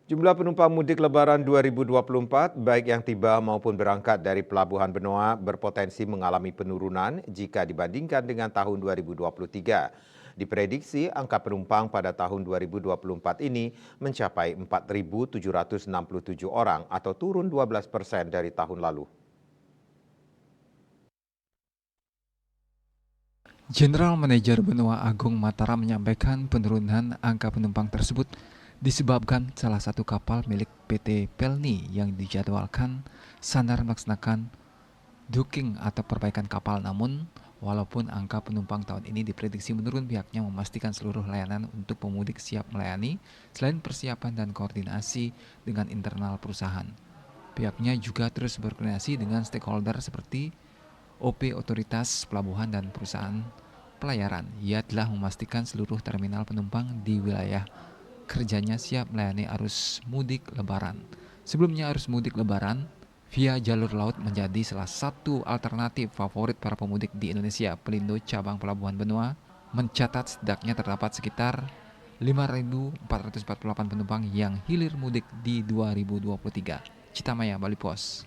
Jumlah penumpang mudik Lebaran 2024, baik yang tiba maupun berangkat dari Pelabuhan Benoa, berpotensi mengalami penurunan jika dibandingkan dengan tahun 2023. Diprediksi angka penumpang pada tahun 2024 ini mencapai 4.767 orang atau turun 12% dari tahun lalu. General Manager Benua Agung Mataram menyampaikan penurunan angka penumpang tersebut disebabkan salah satu kapal milik PT Pelni yang dijadwalkan sandar melaksanakan docking atau perbaikan kapal. Namun, walaupun angka penumpang tahun ini diprediksi menurun, pihaknya memastikan seluruh layanan untuk pemudik siap melayani selain persiapan dan koordinasi dengan internal perusahaan. Pihaknya juga terus berkoordinasi dengan stakeholder seperti OP Otoritas Pelabuhan dan perusahaan pelayaran. Ia telah memastikan seluruh terminal penumpang di wilayah kerjanya siap melayani arus mudik Lebaran. Sebelumnya arus mudik Lebaran via jalur laut menjadi salah satu alternatif favorit para pemudik di Indonesia. Pelindo Cabang Pelabuhan Benoa mencatat setidaknya terdapat sekitar 5.448 penumpang yang hilir mudik di 2023. Citamaya, Bali Pos.